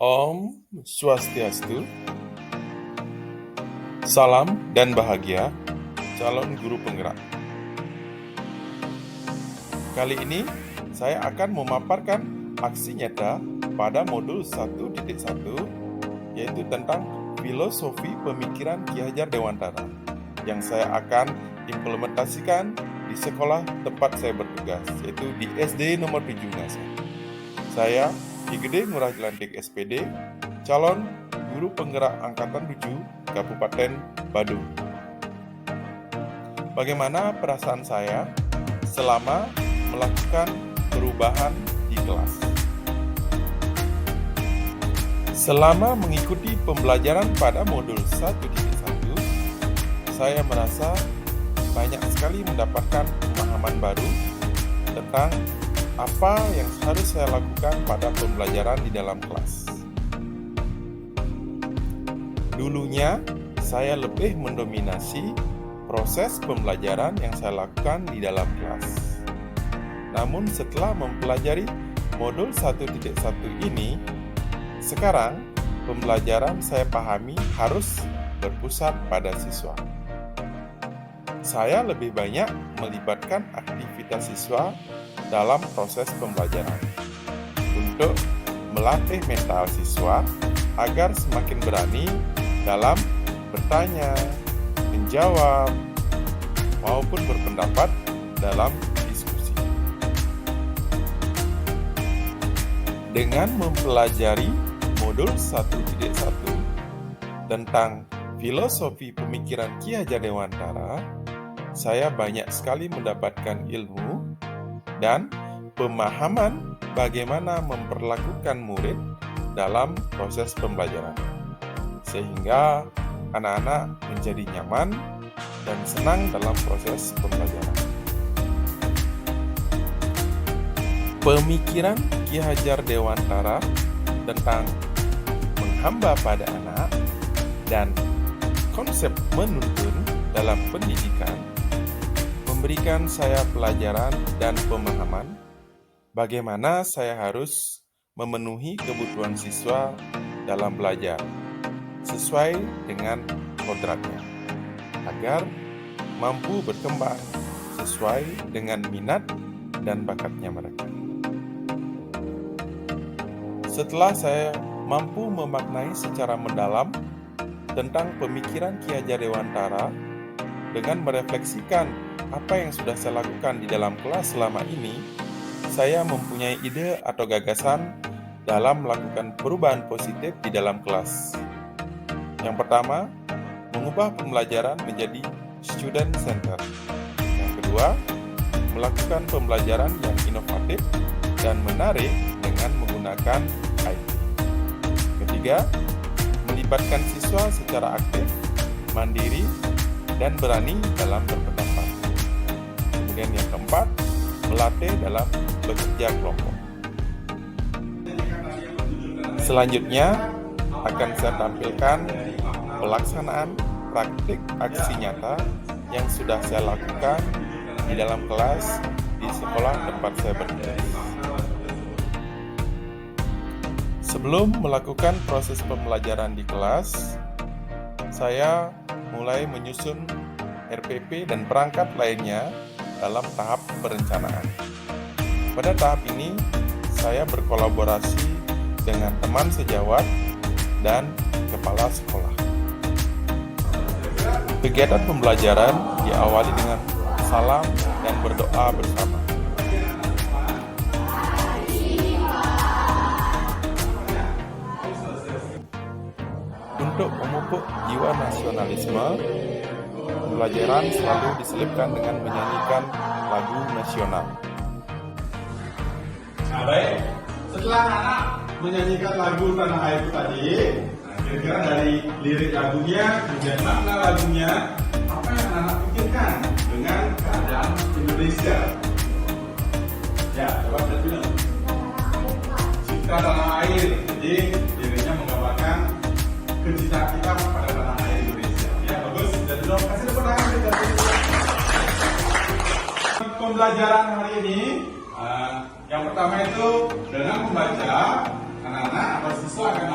Om Swastiastu, salam dan bahagia, calon guru penggerak. Kali ini saya akan memaparkan aksi nyata pada modul 1.1, yaitu tentang filosofi pemikiran Ki Hajar Dewantara, yang saya akan implementasikan di sekolah tempat saya bertugas, yaitu di SD nomor 7 Ngasa. Saya Ki Gede Ngurah Jelantik SPD, calon guru penggerak Angkatan 7 Kabupaten Badung. Bagaimana perasaan saya selama melakukan perubahan di kelas? Selama mengikuti pembelajaran pada modul 1.1, saya merasa banyak sekali mendapatkan pemahaman baru tentang apa yang harus saya lakukan pada pembelajaran di dalam kelas. Dulunya, saya lebih mendominasi proses pembelajaran yang saya lakukan di dalam kelas. Namun setelah mempelajari modul 1.1 ini, sekarang pembelajaran saya pahami harus berpusat pada siswa. Saya lebih banyak melibatkan aktivitas siswa dalam proses pembelajaran untuk melatih mental siswa agar semakin berani dalam bertanya, menjawab, maupun berpendapat dalam diskusi. Dengan mempelajari modul 1.1 tentang filosofi pemikiran Ki Hajar Dewantara, saya banyak sekali mendapatkan ilmu dan pemahaman bagaimana memperlakukan murid dalam proses pembelajaran, sehingga anak-anak menjadi nyaman dan senang dalam proses pembelajaran. Pemikiran Ki Hajar Dewantara tentang menghamba pada anak dan konsep menuntun dalam pendidikan memberikan saya pelajaran dan pemahaman bagaimana saya harus memenuhi kebutuhan siswa dalam belajar sesuai dengan kodratnya agar mampu berkembang sesuai dengan minat dan bakatnya mereka. Setelah saya mampu memaknai secara mendalam tentang pemikiran Ki Hajar Dewantara dengan merefleksikan apa yang sudah saya lakukan di dalam kelas selama ini, saya mempunyai ide atau gagasan dalam melakukan perubahan positif di dalam kelas. Yang pertama, mengubah pembelajaran menjadi student center. Yang kedua, melakukan pembelajaran yang inovatif dan menarik dengan menggunakan IT. Ketiga, melibatkan siswa secara aktif, mandiri, dan berani dalam berpendapat. Kemudian yang keempat, melatih dalam bekerja kelompok. Selanjutnya akan saya tampilkan pelaksanaan praktik aksi nyata yang sudah saya lakukan di dalam kelas di sekolah tempat saya bertugas. Sebelum melakukan proses pembelajaran di kelas, saya mulai menyusun RPP dan perangkat lainnya dalam tahap perencanaan. Pada tahap ini, saya berkolaborasi dengan teman sejawat dan kepala sekolah. Kegiatan pembelajaran diawali dengan salam dan berdoa bersama. Untuk memupuk jiwa nasionalisme, pembelajaran selalu diselipkan dengan menyanyikan lagu nasional. Nah, baik. Setelah anak menyanyikan lagu Tanah Air itu tadi, kira-kira dari lirik lagunya, kemudian makna lagunya, apa yang anak pikirkan dengan keadaan Indonesia? Ya, coba kita bilang. Cinta tanah air. Jadi liriknya menggambarkan kecintaan kita pada tanah air Indonesia. Ya, bagus. Jadi dong, kasih tepuk tangan. Pembelajaran hari ini, yang pertama itu dengan membaca, anak-anak atau siswa akan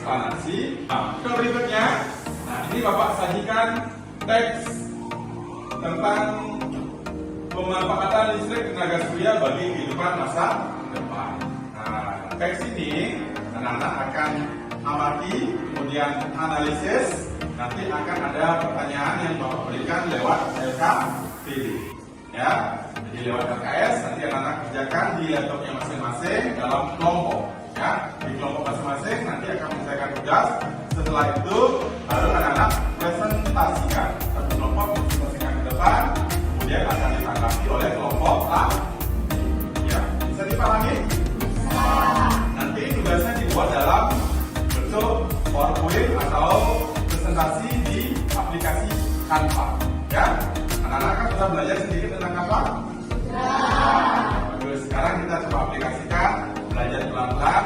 eksplanasi. Nah, ke berikutnya, nah ini Bapak sajikan teks tentang pemanfaatan listrik tenaga surya bagi kehidupan masa depan. Nah, teks ini anak-anak akan amati, kemudian analisis. Nanti akan ada pertanyaan yang Bapak berikan lewat LKPD. Ya, jadi lewat LKS nanti anak-anak kerjakan di laptopnya masing-masing dalam kelompok. Ya, di kelompok masing-masing nanti akan menyelesaikan tugas. Setelah itu baru anak-anak presentasikan satu kelompok presentasikan ke depan, kemudian akan ditanggapi oleh kelompok lain. Ya, bisa dipahami? Nanti tugasnya dibuat dalam bentuk PowerPoint atau presentasi di aplikasi Canva. Ya, anak-anak kan sudah belajar sedikit tentang Canva? Bagus. Sekarang kita coba aplikasikan, belajar pelan-pelan.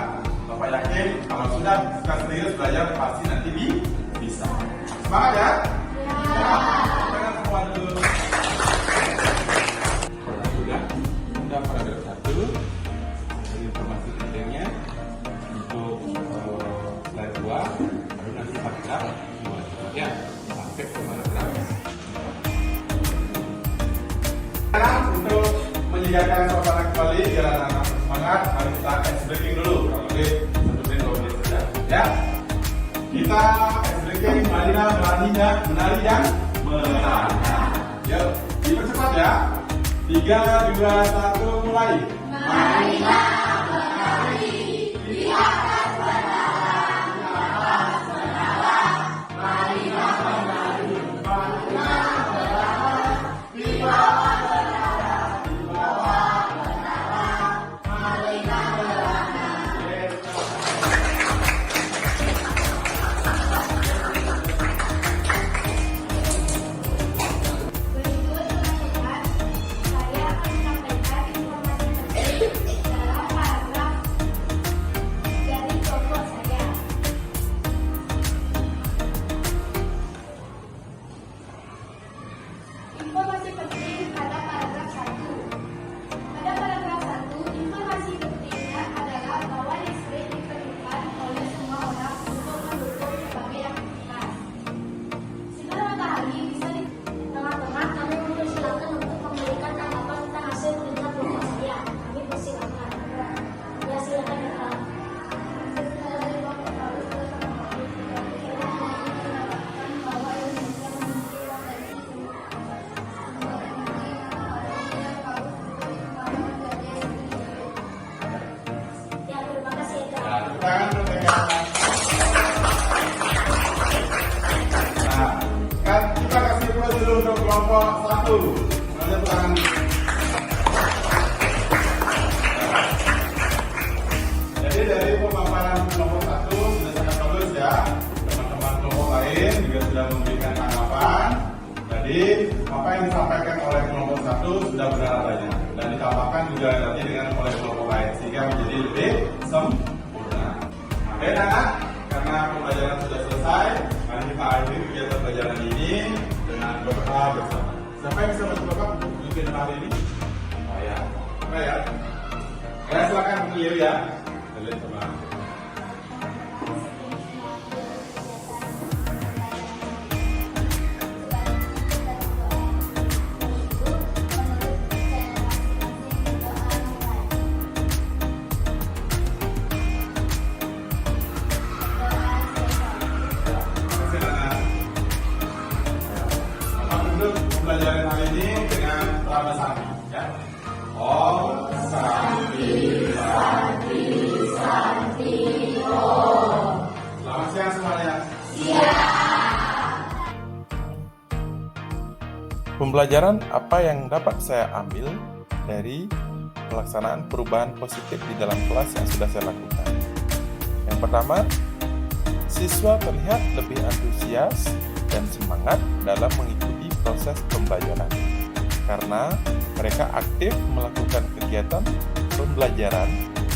Bapak yakin kalau sudah serius belajar pasti nanti bisa. Semangat ya? Jangan semua dulu. Sudah paragraf 1. Informasi pentingnya untuk slide 2. Baru nanti paragraf 2. Ya, sampai ke paragraf. Sekarang untuk menyegarkan suasana kembali biar anak-anak semangat, mari kita ice breaking dulu. Kalau lebih 1 menit 2 menit saja. Ya, kita ice breaking menari dan menari. Yuk, dipercepat ya. 3, 2, 1, mulai. Marilah menari di atas penara, di atas penara. Marilah menari, marilah menari di bawah penara, di bawah penara. Marilah menari. Berikut teman-teman, saya akan menyampaikan informasi penting dalam paragraf dari kelompok saya. Informasi penting pada paragraf 1. Pada paragraf 1, informasi pentingnya adalah bahwa listrik diperlukan oleh semua orang untuk mendukung berbagai aktivitas. Sinar matahari bisa di teman-teman, kami mempersilakan untuk memberikan tanggapan tentang hasil kerja kelompok saya. Kami persilakan. Ya, silakan ya, Kak. Ya, terima kasih, Kak. Nah, tangan berpegang. Nah, kan kita kasih plus dulu untuk kelompok 1. Mana tangan? Jadi dari pemaparan kelompok 1 sudah sangat bagus ya. Teman-teman kelompok lain juga sudah memberikan tanggapan. Jadi apa yang disampaikan oleh kelompok 1 sudah benar adanya dan ditambahkan juga nanti dengan oleh kelompok lain sehingga menjadi lebih sempurna. Baik anak, karena pembelajaran sudah selesai, mari kita akhiri kegiatan pelajaran ini dengan berdoa bersama. Siapa yang bisa bantu Bapak bikin hari ini? Saya. Saya. Ya, silakan beliau ya. Lihat sama. Untuk pembelajaran hari ini dengan Prabha Sakti ya. Om Santi Santi Santi Om. Selamat siang semuanya. Pembelajaran apa yang dapat saya ambil dari pelaksanaan perubahan positif di dalam kelas yang sudah saya lakukan? Yang pertama, siswa terlihat lebih antusias dan semangat dalam mengikuti proses pembelajaran karena mereka aktif melakukan kegiatan pembelajaran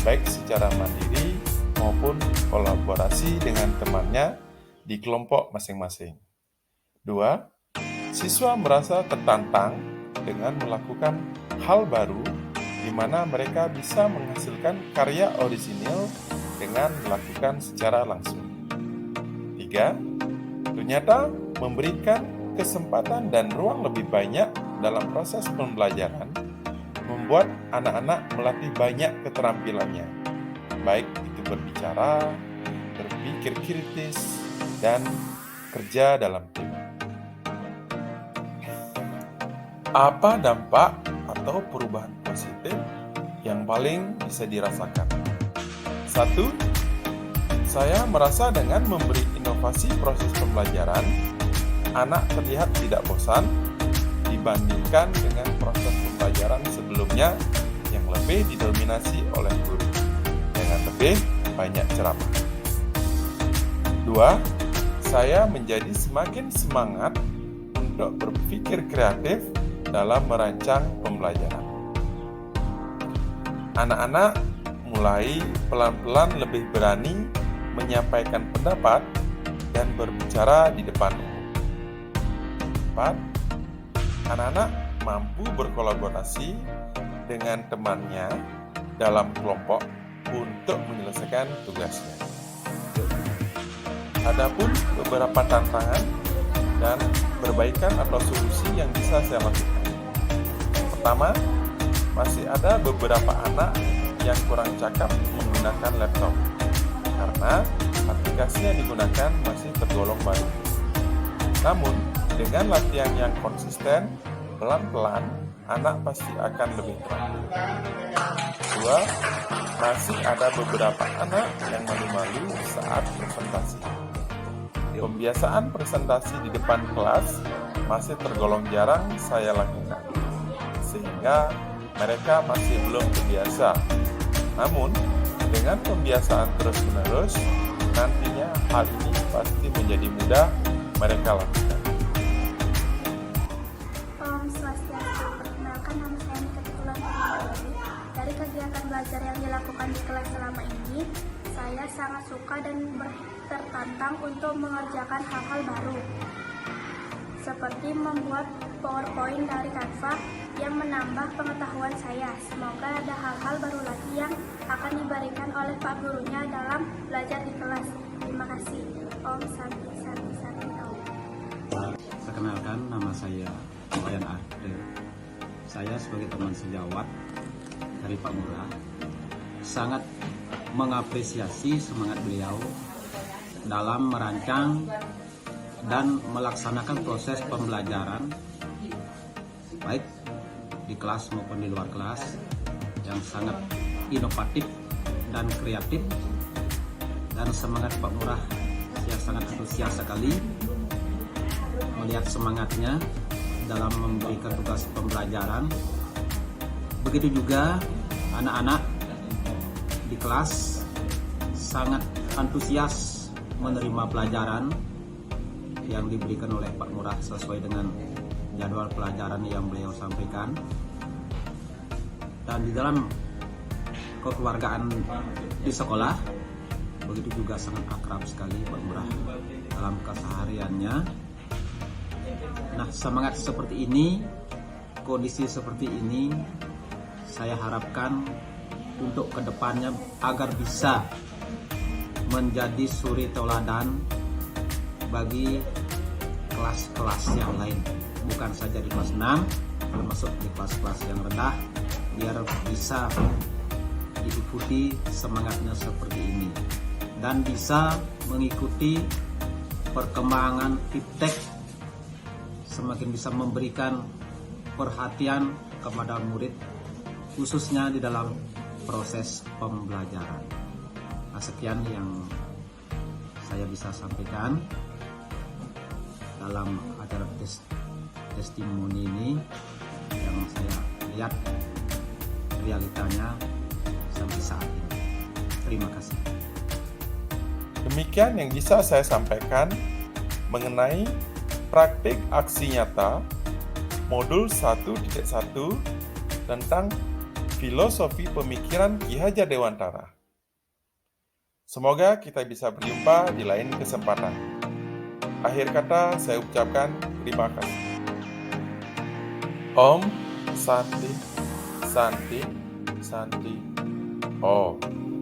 baik secara mandiri maupun kolaborasi dengan temannya di kelompok masing-masing. 2. Siswa merasa tertantang dengan melakukan hal baru di mana mereka bisa menghasilkan karya orisinil dengan melakukan secara langsung. ketiga, ternyata memberikan kesempatan dan ruang lebih banyak dalam proses pembelajaran membuat anak-anak melatih banyak keterampilannya, baik itu berbicara, berpikir kritis, dan kerja dalam tim. Apa dampak atau perubahan positif yang paling bisa dirasakan? 1. Saya merasa dengan memberi inovasi proses pembelajaran, anak terlihat tidak bosan dibandingkan dengan proses pembelajaran sebelumnya yang lebih didominasi oleh guru dengan lebih banyak ceramah. 2. Saya menjadi semakin semangat untuk berpikir kreatif dalam merancang pembelajaran. Anak-anak mulai pelan-pelan lebih berani menyampaikan pendapat dan berbicara di depan umum. 4. Anak-anak mampu berkolaborasi dengan temannya dalam kelompok untuk menyelesaikan tugasnya. Adapun beberapa tantangan dan perbaikan atau solusi yang bisa saya lakukan. Pertama, masih ada beberapa anak yang kurang cakap menggunakan laptop karena aplikasi yang digunakan masih tergolong baru. Namun, dengan latihan yang konsisten, pelan-pelan, anak pasti akan lebih terampil. 2. Masih ada beberapa anak yang malu-malu saat presentasi. Pembiasaan presentasi di depan kelas masih tergolong jarang saya lakukan, sehingga mereka masih belum terbiasa. Namun, dengan pembiasaan terus-menerus, nantinya hal ini pasti menjadi mudah mereka lakukan. Perkenalkan, nama saya Nika Ketulan. Dari kegiatan belajar yang dilakukan di kelas selama ini, saya sangat suka dan tertantang untuk mengerjakan hal-hal baru, seperti membuat PowerPoint dari Canva yang menambah pengetahuan saya. Semoga ada hal-hal baru lagi yang akan diberikan oleh Pak Gurunya dalam belajar di kelas. Terima kasih. Om Santi Santi Santi Om. Perkenalkan, nama saya Wayan Arde. Saya sebagai teman sejawat dari Pak Murah sangat mengapresiasi semangat beliau dalam merancang dan melaksanakan proses pembelajaran baik di kelas maupun di luar kelas yang sangat inovatif dan kreatif, dan semangat Pak Murah yang sangat antusias sekali melihat semangatnya dalam memberikan tugas pembelajaran. Begitu juga anak-anak di kelas sangat antusias menerima pelajaran yang diberikan oleh Pak Murah sesuai dengan jadwal pelajaran yang beliau sampaikan. Dan di dalam kekeluargaan di sekolah, begitu juga sangat akrab sekali Pak Murah dalam kesehariannya. Nah, semangat seperti ini, kondisi seperti ini, saya harapkan untuk kedepannya agar bisa menjadi suri tauladan bagi kelas-kelas yang lain, bukan saja di kelas 6, termasuk di kelas-kelas yang rendah, biar bisa diikuti semangatnya seperti ini dan bisa mengikuti perkembangan iptek, semakin bisa memberikan perhatian kepada murid khususnya di dalam proses pembelajaran. Nah, sekian yang saya bisa sampaikan dalam acara testimoni ini yang saya lihat realitanya sampai saat ini. Terima kasih. Demikian yang bisa saya sampaikan mengenai praktik aksi nyata modul 1.1 tentang filosofi pemikiran Ki Hajar Dewantara. Semoga kita bisa berjumpa di lain kesempatan. Akhir kata saya ucapkan terima kasih. Om Santi Santi Santi Om.